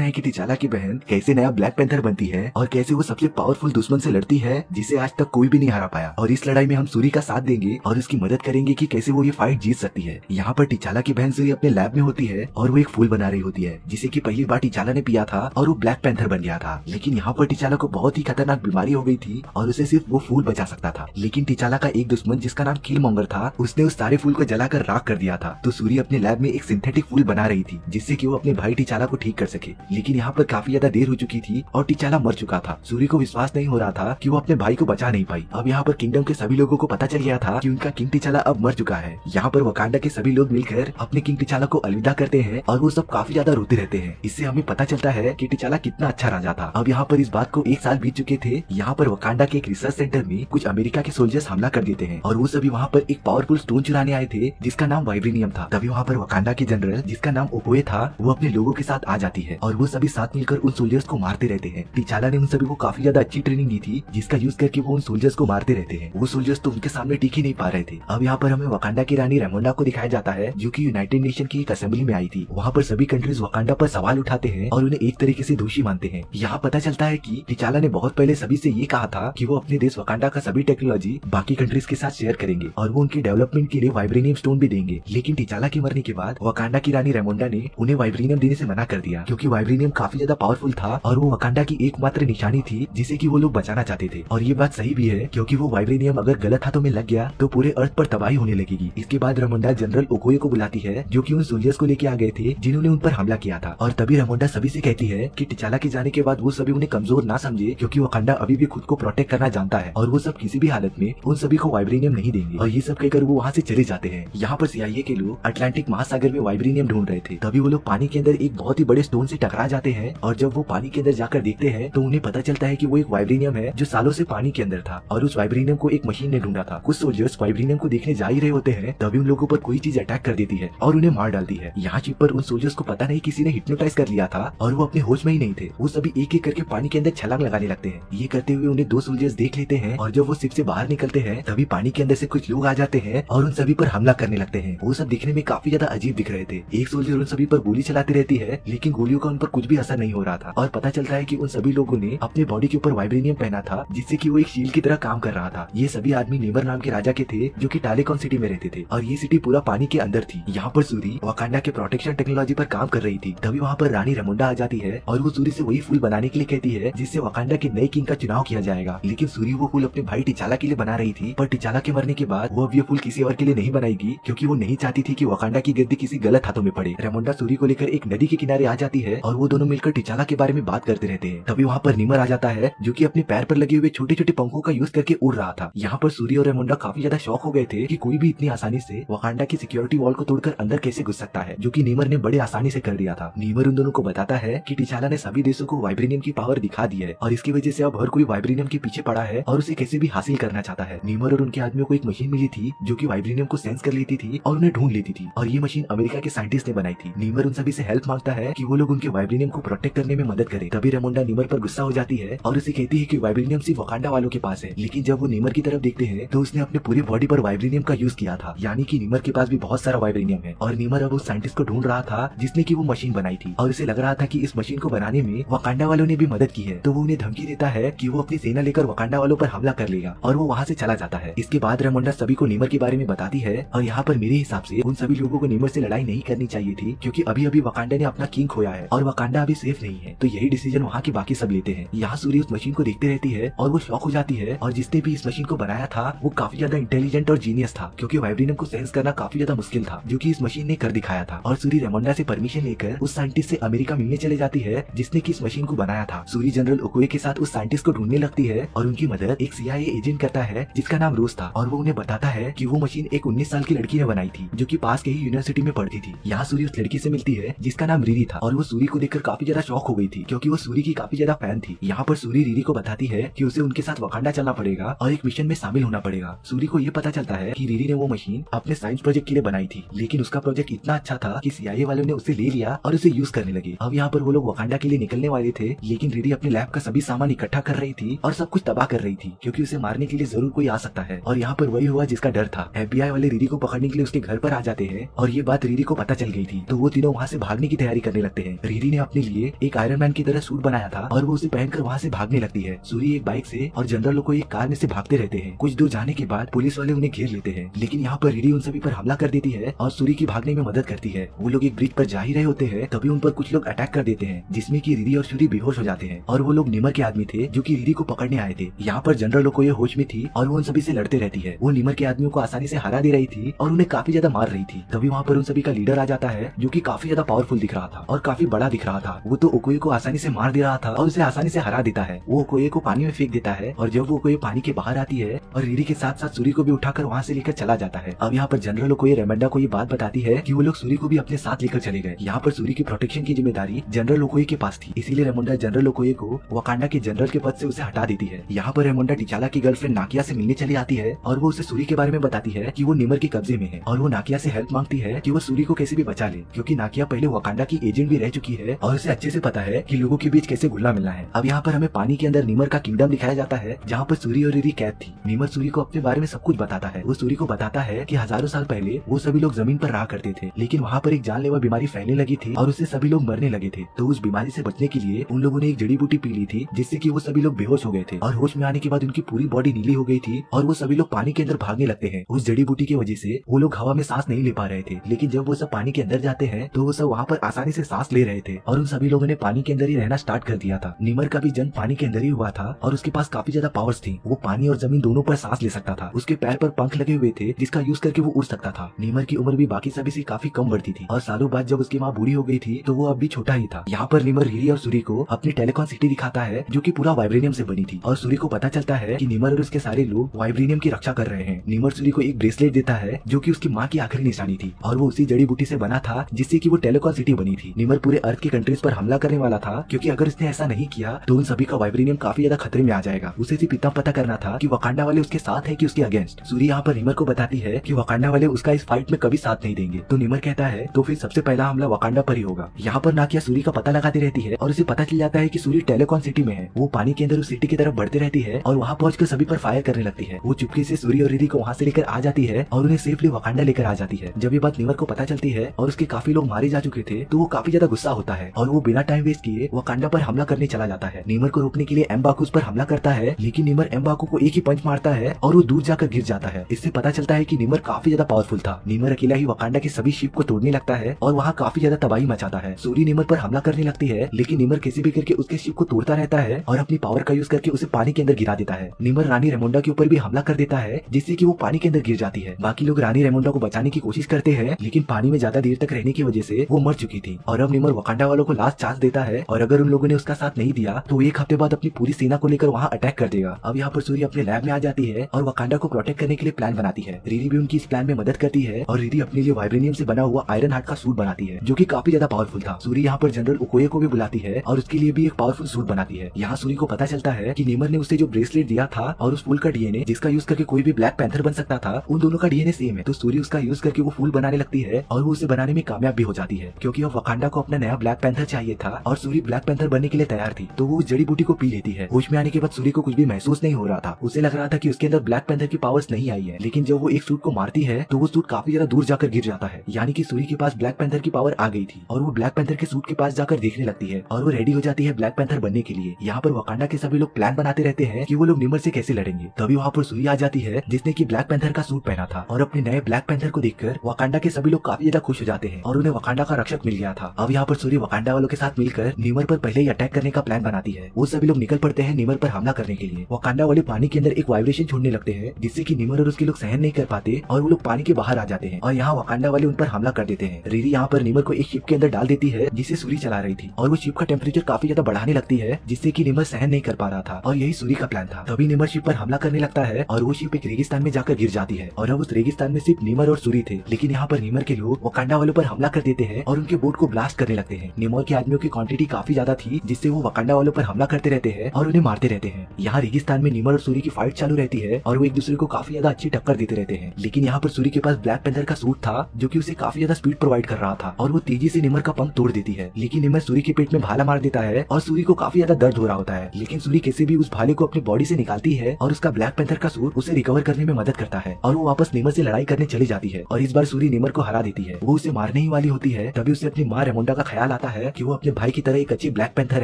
है कि टिचाला की बहन कैसे नया ब्लैक पैंथर बनती है और कैसे वो सबसे पावरफुल दुश्मन से लड़ती है जिसे आज तक कोई भी नहीं हरा पाया। और इस लड़ाई में हम सूरी का साथ देंगे और उसकी मदद करेंगे कि कैसे वो ये फाइट जीत सकती है। यहाँ पर टिचाला की बहन सूरी अपने लैब में होती है और वो एक फूल बना रही होती है जिसे कि पहली बार टिचाला ने पिया था और वो ब्लैक पैंथर बन गया था। लेकिन यहाँ पर टिचाला को बहुत ही खतरनाक बीमारी हो गई थी और उसे सिर्फ वो फूल बचा सकता था। लेकिन टिचाला का एक दुश्मन जिसका नाम किलमॉन्गर था उसने उस सारे फूल को जलाकर राख कर दिया था। तो सूरी अपने लैब में एक सिंथेटिक फूल बना रही थी जिससे कि वो अपने भाई टिचाला को ठीक कर सके। लेकिन यहाँ पर काफी ज्यादा देर हो चुकी थी और टिचाला मर चुका था। सूरी को विश्वास नहीं हो रहा था कि वो अपने भाई को बचा नहीं पाई। अब यहाँ पर किंगडम के सभी लोगों को पता चल गया था कि उनका किंग टिचाला अब मर चुका है। यहाँ पर वकांडा के सभी लोग मिलकर अपने किंग टिचाला को अलविदा करते हैं और वो सब काफी ज्यादा रोते रहते हैं। इससे हमें पता चलता है कि टिचाला कितना अच्छा राजा था। अब यहाँ पर इस बात को 1 साल बीत चुके थे। यहाँ पर वकांडा के एक रिसर्च सेंटर में कुछ अमेरिका के सोल्जर्स हमला कर देते हैं और वो सभी वहाँ पर एक पावरफुल स्टोन चुराने आए थे जिसका नाम वाइब्रेनियम था। तभी वहाँ पर वकांडा के जनरल जिसका नाम ओकोए था वो अपने लोगों के साथ आ जाती है और वो सभी साथ मिलकर उन सोल्जर्स को मारते रहते हैं। टिचाला ने उन सभी को काफी ज्यादा अच्छी ट्रेनिंग दी थी जिसका यूज करके वो उन सोल्जर्स को मारते रहते हैं। वो सोल्जर्स तो उनके सामने टिक ही नहीं पा रहे थे। अब यहाँ पर हमें वकांडा की रानी रेमोंडा को दिखाया जाता है जो कि यूनाइटेड नेशन की एक असेंबली में आई थी। वहाँ पर सभी कंट्रीज वकांडा पर सवाल उठाते हैं और उन्हें एक तरीके से दोषी मानते हैं। यहाँ पता चलता है कि टिचाला ने बहुत पहले सभी से ये कहा था कि वो अपने देश वकांडा का सभी टेक्नोलॉजी बाकी कंट्रीज के साथ शेयर करेंगे और वो उनके डेवलपमेंट के लिए वाइब्रेनियम स्टोन भी देंगे। लेकिन टिचाला के मरने के बाद वकांडा की रानी रेमोंडा ने उन्हें वाइब्रेनियम देने से मना कर दिया क्योंकि वाइब्रेनियम काफी ज्यादा पावरफुल था और वो वकांडा की एकमात्र निशानी थी जिसे कि वो लोग बचाना चाहते थे। और ये बात सही भी है क्योंकि वो वाइब्रेनियम अगर गलत हाथों में लग गया तो पूरे अर्थ पर तबाही होने लगेगी। इसके बाद रेमोंडा जनरल ओकोए को बुलाती है जो कि उन सोल्जर्स को लेके आ गए थे जिन्होंने उन पर हमला किया था। और तभी रेमोंडा सभी से कहती है कि टिचाला के जाने के बाद वो सभी उन्हें कमजोर ना समझे क्योंकि वकांडा अभी भी खुद को प्रोटेक्ट करना जानता है और वो सब किसी भी हालत में उन सभी को वाइब्रेनियम नहीं देंगे। और ये सब कहकर वो वहाँ से चले जाते हैं। यहाँ पर सीआईए के लोग अटलांटिक महासागर में वाइब्रेनियम ढूंढ रहे थे। तभी वो लोग पानी के अंदर एक बहुत ही बड़े स्टोन से टकरा जाते हैं और जब वो पानी के अंदर जाकर देखते हैं तो उन्हें पता चलता है कि वो एक वाइब्रेनियम है जो सालों से पानी के अंदर था और उस वाइब्रेनियम को एक मशीन ने ढूंढा था। कुछ सोल्जर्स वाइब्रेनियम को देखने जा ही रहे होते हैं तभी उन लोगों पर कोई चीज अटैक कर देती है और उन्हें मार डालती है। यहाँ चीज पर उन सोल्जर्स को पता नहीं किसी ने हिप्नोटाइज कर लिया था और वो अपने होश में ही नहीं थे। वो सभी एक एक करके पानी के अंदर छलांग लगाने लगते हैं। ये करते हुए उन्हें 2 सोल्जर्स देख लेते हैं और जब वो शिप से बाहर निकलते हैं तभी पानी के अंदर से कुछ लोग आ जाते हैं और उन सभी पर हमला करने लगते हैं। वो सब दिखने में काफी ज्यादा अजीब दिख रहे थे। एक सोल्जर उन सभी पर गोली चलाती रहती है लेकिन गोलियों का उन पर कुछ भी असर नहीं हो रहा था और पता चलता है कि उन सभी लोगों ने अपने बॉडी के ऊपर वाइब्रेनियम पहना था जिससे कि वो एक शील्ड की तरह काम कर रहा था। ये सभी आदमी नेबर नाम के राजा के थे जो कि टालेकॉन सिटी में रहते थे और ये सिटी पूरा पानी के अंदर थी। यहाँ पर सूरी वकांडा के प्रोटेक्शन टेक्नोलॉजी पर काम कर रही थी। तभी वहाँ पर रानी रेमोंडा आ जाती है और वो सूरी से वही फूल बनाने के लिए कहती है जिससे वकांडा के नए किंग का चुनाव किया जाएगा। लेकिन सूरी वो फूल अपने भाई टिचाला के लिए बना रही थी पर टिचाला के मरने के बाद वो अब ये फूल किसी और के लिए नहीं बनाएगी क्योंकि वो नहीं चाहती थी कि वकांडा की गद्दी किसी गलत हाथों में पड़े। रेमोंडा सूरी को लेकर एक नदी के किनारे आ जाती है और वो दोनों मिलकर टिचाला के बारे में बात करते रहते हैं। तभी वहाँ पर निमर आ जाता है जो कि अपने पैर पर लगे हुए छोटे छोटे पंखों का यूज करके उड़ रहा था। यहाँ पर सूरी और रेमोंडा काफी ज्यादा शॉक हो गए थे कि कोई भी इतनी आसानी से वकांडा की सिक्योरिटी वॉल को तोड़कर अंदर कैसे घुस सकता है, जो कि नीमर ने बड़े आसानी से कर दिया था। नीमर उन दोनों को बताता है कि टिचाला ने सभी देशों को वाइब्रेनियम की पावर दिखा दी है और इसकी वजह से अब हर कोई वाइब्रेनियम के पीछे पड़ा है और उसे कैसे भी हासिल करना चाहता है। नीमर और उनके आदमियों को एक मशीन मिली थी जो कि वाइब्रेनियम को सेंस कर लेती थी और उन्हें ढूंढ लेती थी और ये मशीन अमेरिका के साइंटिस्ट ने बनाई थी। नीमर उन सभी से हेल्प मांगता है कि वो लोग उनके वाइब्रेनियम को प्रोटेक्ट करने में मदद करे। तभी रेमोंडा नीमर पर गुस्सा हो जाती है और उसे कहती है कि वाइब्रेनियम सिर्फ वकांडा वालों के पास है। लेकिन जब वो नीमर की तरफ देखते हैं तो उसने अपने पूरे बॉडी पर वाइब्रेनियम का यूज किया था, यानी कि नीमर के पास भी बहुत सारा वाइब्रेनियम है। और नीमर अब उस साइंटिस्ट को ढूंढ रहा था जिसने की वो मशीन बनाई थी और उसे लग रहा था कि इस मशीन को बनाने में वकांडा वालों ने भी मदद की है। तो वो उन्हें धमकी देता है कि वो अपनी सेना लेकर वकांडा वालों पर हमला कर लेगा और वो वहाँ से चला जाता है। इसके बाद रेमोंडा सभी को नीमर के बारे में बताती है और यहाँ पर मेरे हिसाब से उन सभी लोगों को नीमर से लड़ाई नहीं करनी चाहिए थी क्योंकि अभी अभी वकांडा ने अपना किंग खोया है और वकांडा अभी सेफ नहीं है। तो यही डिसीजन वहाँ के बाकी सब लेते हैं। यहाँ सूरी उस मशीन को देखते रहती है और वो शॉक हो जाती है और जिसने भी इस मशीन को बनाया था वो काफी ज्यादा इंटेलिजेंट और जीनियस था क्योंकि वाइब्रेनियम को सेंस करना काफी ज्यादा मुश्किल था जो कि इस मशीन ने कर दिखाया था। और सूरी रेमोंडा से परमिशन लेकर उस साइंटिस्ट से अमेरिका मिलने चले जाती है जिसने की इस मशीन को बनाया था। सूरी जनरल ओकोए के साथ उस साइंटिस्ट को ढूंढने लगती है और उनकी मदद एक सीआईए एजेंट करता है जिसका नाम रोज था और वो उन्हें बताता है कि वो मशीन एक 19 साल की लड़की ने बनाई थी जो कि पास के ही यूनिवर्सिटी में पढ़ती थी। यहाँ सूरी उस लड़की से मिलती है जिसका नाम रीरी था और वो सूरी को देखकर काफी ज्यादा शॉक हो गई थी क्योंकि वो सूरी की काफी ज्यादा फैन थी। यहाँ पर सूरी रीरी को बताती है कि उसे उनके साथ वकांडा चलना पड़ेगा और एक मिशन में शामिल होना पड़ेगा। सूरी को ये पता चलता है कि रीरी ने वो मशीन अपने साइंस प्रोजेक्ट के लिए बनाई थी लेकिन उसका प्रोजेक्ट इतना अच्छा था कि सीआईए वालों ने उसे ले लिया और उसे यूज करने लगे। अब यहाँ पर वो लोग वकांडा के लिए निकलने वाले थे लेकिन रीरी अपने लैब का सभी सामान इकट्ठा कर रही थी और सब कुछ तबाह कर रही थी क्योंकि उसे मारने के लिए जरूर कोई आ सकता है। और यहाँ पर वही हुआ जिसका डर था। FBI वाले रीरी को पकड़ने के लिए उसके घर पर आ जाते हैं और ये बात रीरी को पता चल गई थी तो वो तीनों वहाँ से भागने की तैयारी करने लगते हैं। रीरी रीरी ने अपने लिए एक आयरन मैन की तरह सूट बनाया था और वो उसे पहनकर वहाँ से भागने लगती है। सूरी एक बाइक से और जनरल लोग एक कार में से भागते रहते हैं। कुछ दूर जाने के बाद पुलिस वाले उन्हें घेर लेते हैं, लेकिन यहाँ पर रीरी उन सभी पर हमला कर देती है और सूरी की भागने में मदद करती है। वो लोग एक ब्रिज पर जा ही रहे होते हैं, तभी उन पर कुछ लोग अटैक कर देते हैं, जिसमें कि रीरी और सूरी बेहोश हो जाते हैं। और वो लोग निमर के आदमी थे जो कि रीरी को पकड़ने आए थे। यहाँ पर जनरल लोग ये होश में थी और वो उन सभी से लड़ते रहती है। वो निमर के आदमियों को आसानी से हरा दे रही थी और उन्हें काफी ज्यादा मार रही थी। तभी वहाँ पर उन सभी का लीडर आ जाता है जो कि काफी ज्यादा पावरफुल दिख रहा था और काफी बड़ा दिख रहा था। वो तो ओकोये को आसानी से मार दे रहा था और उसे आसानी से हरा देता है। वो ओकोये को पानी में फेंक देता है और जब वो ओकोये पानी के बाहर आती है और रीरी के साथ साथ सूरी को भी उठाकर वहाँ से लेकर चला जाता है। अब यहाँ पर जनरल ओकोये रेमंडा को ये बात बताती है कि वो लोग सूरी को भी अपने साथ लेकर चले गए। यहाँ पर सूरी की प्रोटेक्शन की जिम्मेदारी जनरल ओकोये के पास थी, इसीलिए रेमंडा जनरल ओकोये को वकांडा के जनरल के पद से उसे हटा देती है। यहाँ पर रेमंडा टिचाला की गर्लफ्रेंड नाकिया से मिलने चली आती है और वो उसे सूरी के बारे में बताती है कि वो निमर के कब्जे में है और वो नाकिया से हेल्प मांगती है कि वो सूरी को कैसे भी बचा ले, क्योंकि नाकिया पहले वकांडा की एजेंट भी रह चुकी है और उसे अच्छे से पता है कि लोगों के बीच कैसे घुलना मिलना है। अब यहाँ पर हमें पानी के अंदर निमर का किंगडम दिखाया जाता है जहाँ पर सूरी और रीरी कैद थी। निमर सूरी को अपने बारे में सब कुछ बताता है। वो सूरी को बताता है कि हजारों साल पहले वो सभी लोग जमीन पर रहा करते थे, लेकिन वहाँ पर एक जानलेवा बीमारी फैलने लगी थी और उससे सभी लोग मरने लगे थे। तो उस बीमारी से बचने के लिए उन लोगों ने एक जड़ी बूटी पी ली थी, जिससे कि वो सभी लोग बेहोश हो गए थे और होश में आने के बाद उनकी पूरी बॉडी नीली हो गई थी और वो सभी लोग पानी के अंदर भागने लगते हैं। उस जड़ी बूटी की वजह से वो लोग हवा में सांस नहीं ले पा रहे थे, लेकिन जब वो सब पानी के अंदर जाते हैं तो वो सब वहाँ पर आसानी से सांस ले रहे थे और उन सभी लोगों ने पानी के अंदर ही रहना स्टार्ट कर दिया था। निमर का भी जन्म पानी के अंदर ही हुआ था और उसके पास काफी ज्यादा पावर्स थी। वो पानी और जमीन दोनों पर सांस ले सकता था। उसके पैर पर पंख लगे हुए थे जिसका यूज करके वो उड़ सकता था। निमर की उम्र भी बाकी सभी से काफी कम बढ़ती थी और सालों बाद जब उसकी माँ बूढ़ी हो गई थी तो वो अब भी छोटा ही था। यहाँ पर निमर रीरी और सूरी को अपनी टेलीकॉन सिटी दिखाता है जो कि पूरा वाइब्रेनियम से बनी थी और सूरी को पता चलता है कि निमर और उसके सारे लोग वाइब्रेनियम की रक्षा कर रहे हैं। निमर सूरी को एक ब्रेसलेट देता है जो कि उसकी माँ की आखिरी निशानी थी और वो उसी जड़ी बूटी से बना था जिससे कि वो टेलीकॉन सिटी बनी थी। निमर पूरे अर्थ के कंट्रीज पर हमला करने वाला था, क्योंकि अगर उसने ऐसा नहीं किया तो उन सभी का वाइब्रेनियम काफी ज्यादा खतरे में आ जाएगा। उसे सिर्फ इतना पता करना था कि वकांडा वाले उसके साथ है कि उसके अगेंस्ट। सूरी यहाँ पर निमर को बताती है कि वकांडा वाले उसका इस फाइट में कभी साथ नहीं देंगे। तो निमर कहता है तो फिर सबसे पहला हमला वकांडा पर ही होगा। यहाँ पर नाकिया सूरी का पता लगाती रहती है और उसे पता चल जाता है कि सूरी टेलीकॉन सिटी में है। वो पानी के अंदर उस सिटी की तरफ बढ़ती रहती है और वहाँ पहुंचकर सभी पर फायर करने लगती है। वो चुपके से सूरी और रीरी को वहाँ से लेकर आ जाती है और उन्हें सेफली वकांडा लेकर आ जाती है। जब ये बात निमर को पता चलती है और उसके काफी लोग मारे जा चुके थे तो वो काफी ज्यादा गुस्सा होता है और वो बिना टाइम वेस्ट किए वकांडा पर हमला करने चला जाता है। निमर को रोकने के लिए एम्बाकू उस पर हमला करता है, लेकिन निमर एम्बाकू को एक ही पंच मारता है और वो दूर जाकर गिर जाता है। इससे पता चलता है कि निमर काफी ज्यादा पावरफुल था। निमर अकेला ही वकांडा के सभी शिप को तोड़ने लगता है और वहाँ काफी ज्यादा तबाही मचाता है। सूरी निमर पर हमला करने लगती है, लेकिन निमर कैसे भी करके उसके शिप को तोड़ता रहता है और अपनी पावर का यूज करके उसे पानी के अंदर गिरा देता है। निमर रानी रेमोंडा के ऊपर भी हमला कर देता है, जिससे कि वो पानी के अंदर गिर जाती है। बाकी लोग रानी रेमोंडा को बचाने की कोशिश करते हैं, लेकिन पानी में ज्यादा देर तक रहने की वजह से वो मर चुकी थी और अब निमर वकांडा वालों को लास्ट चांस देता है और अगर उन लोगों ने उसका साथ नहीं दिया तो एक हफ्ते बाद अपनी पूरी सेना को लेकर वहाँ अटैक कर देगा। अब यहाँ पर सूरी अपने लैब में आ जाती है और वकांडा को प्रोटेक्ट करने के लिए प्लान बनाती है। रीरी भी उनकी इस प्लान में मदद करती है और रीरी अपने लिए वाइब्रेनियम से बना हुआ आयरन हार्ट का सूट बनाती है जो कि काफी ज्यादा पावरफुल था। सूरी यहाँ पर जनरल ओकोये को भी बुलाती है और उसके लिए भी एक पावरफुल सूट बनाती है। यहाँ सूरी को पता चलता है कि निमर ने उसे जो ब्रेसलेट दिया था और उस फूल का डीएनए जिसका यूज करके कोई भी ब्लैक पैंथर बन सकता था, उन दोनों का डीएनए सेम है। तो सूरी उसका यूज करके वो फूल बनाने लगती है और वो उसे बनाने में कामयाब भी हो जाती है, क्योंकि अब वकांडा को अपना नया ब्लैक पैंथर चाहिए था और सूरी ब्लैक पैंथर बनने के लिए तैयार थी। तो वो उस जड़ी बूटी को पी लेती है। होश में आने के बाद सूरी को कुछ भी महसूस नहीं हो रहा था। उसे लग रहा था कि उसके अंदर ब्लैक पैंथर की पावर्स नहीं आई है, लेकिन जब वो एक सूट को मारती है तो वो सूट काफी ज्यादा दूर जाकर गिर जाता है। यानी कि सूरी के पास ब्लैक पैंथर की पावर आ गई थी और वो ब्लैक पैंथर के सूट के पास जाकर देखने लगती है और वो रेडी हो जाती है ब्लैक पैंथर बनने के लिए। यहाँ पर वकांडा के सभी लोग प्लान बनाते रहते हैं कि वो लोग निमर से कैसे लड़ेंगे। तभी वहाँ पर सूरी आ जाती है जिसने की ब्लैक पैंथर का सूट पहना था और अपने नए ब्लैक पैंथर को देखकर वकांडा के सभी लोग काफी ज्यादा खुश हो जाते हैं और उन्हें वकांडा का रक्षक मिल गया था। अब यहाँ पर सूरी वकांडा वालों के साथ मिलकर निमर पर पहले ही अटैक करने का प्लान बनाती है। वो सभी लोग निकल पड़ते हैं निमर पर हमला करने के लिए। वकांडा वाले पानी के अंदर एक वाइब्रेशन छोड़ने लगते हैं जिससे कि निमर और उसके लोग सहन नहीं कर पाते और वो लोग पानी के बाहर आ जाते हैं और यहाँ वकांडा वाले उन पर हमला कर देते हैं। रीरी यहाँ पर निमर को एक शिप के अंदर डाल देती है जिसे सूरी चला रही थी और वो शिप का टेम्परेचर काफी ज्यादा बढ़ाने लगती है जिससे कि निमर सहन नहीं कर पा रहा था और यही सूरी का प्लान था। तभी निमर शिप पर हमला करने लगता है और वो शिप एक रेगिस्तान में जाकर गिर जाती है और अब उस रेगिस्तान में सिर्फ निमर और सूरी थे, लेकिन यहाँ पर निमर के लोग वकांडा वालों पर हमला कर देते हैं और उनके बोट को ब्लास्ट करने लगते हैं। निमर के आदमियों की क्वांटिटी काफी ज्यादा थी जिससे वो वकांडा वालों पर हमला करते रहते हैं और उन्हें मारते रहते हैं। यहाँ रेगिस्तान में निमर और सूरी की फाइट चालू रहती है और वो एक दूसरे को काफी ज्यादा अच्छी टक्कर देते रहते हैं, लेकिन यहाँ पर सूरी के पास ब्लैक पैंथर का सूट था जो कि उसे काफी ज्यादा स्पीड प्रोवाइड कर रहा था और वो तेजी से निमर का पंख तोड़ देती है। लेकिन निमर सूरी के पेट में भाला मार देता है और सूरी को काफी ज्यादा दर्द हो रहा होता है, लेकिन सूरी कैसे भी उस भाले को अपनी बॉडी से निकालती है और उसका ब्लैक पैंथर का सूट उसे रिकवर करने में मदद करता है और वो वापस निमर से लड़ाई करने चली जाती है और इस बार सूरी निमर को हरा देती है। वो उसे मारने ही वाली होती है, तभी उसे अपनी माँ रेमोंडा का ख्याल आता है कि वो अपने भाई की तरह एक अच्छी ब्लैक पैंथर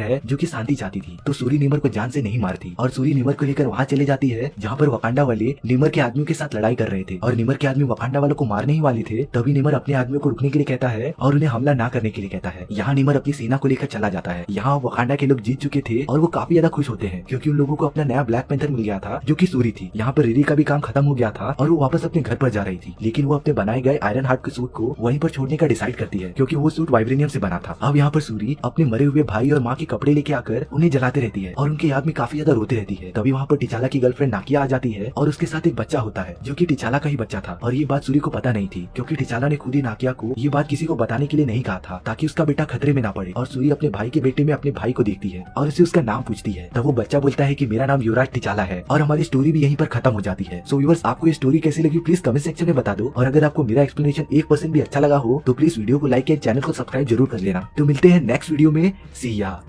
है जो कि शांति चाहती थी। तो सूरी निमर को जान से नहीं मारती और सूरी निमर को लेकर वहाँ चले जाती है जहाँ पर वकांडा वाले निमर के आदमियों के साथ लड़ाई कर रहे थे और निमर के आदमी वकांडा वालों को मारने ही वाले थे। तभी निमर अपने आदमियों को रुकने के लिए कहता है और उन्हें हमला ना करने के लिए कहता है। यहाँ निमर अपनी सेना को लेकर चला जाता है। यहाँ वकांडा के लोग जीत चुके थे और वो काफी ज्यादा खुश होते हैं क्योंकि उन लोगों को अपना नया ब्लैक पैंथर मिल गया था जो कि सूरी थी। यहाँ पर रिरी का भी काम खत्म हो गया था और वो वापस अपने घर पर जा रही थी, लेकिन वो अपने बनाए गए आयरन हार्ट के सूट को वहीं पर छोड़ने का डिसाइड करती है क्योंकि वो सूट वाइब्रेनियम से बना था। अब यहाँ पर सूरी अपने मरे हुए भाई और माँ के कपड़े लेके आकर उन्हें जलाते रहती है और उनके याद में काफी ज्यादा रोती रहती है। तभी वहाँ पर टिचाला की गर्लफ्रेंड नाकिया आ जाती है और उसके साथ एक बच्चा होता है जो कि टिचाला का ही बच्चा था और ये बात सूरी को पता नहीं थी क्योंकि टिचाला ने खुद ही नाकिया को ये बात किसी को बताने के लिए नहीं कहा था ताकि उसका बेटा खतरे में ना पड़े। और सूरी अपने भाई के बेटे में अपने भाई को देखती है और उसे उसका नाम पूछती है। तब वो बच्चा बोलता है कि मेरा नाम युवराज टिचाला है और हमारी स्टोरी भी यहीं पर खत्म हो जाती है। सो व्यूअर्स, आपको ये स्टोरी कैसी लगी प्लीज कमेंट सेक्शन में बता दो और अगर आपको मेरा एक्सप्लेनेशन 1% भी अच्छा लगा हो तो प्लीज वीडियो को लाइक एंड चैनल को सब्सक्राइब जरूर कर लेना। तो मिलते हैं नेक्स्ट वीडियो में। सी या।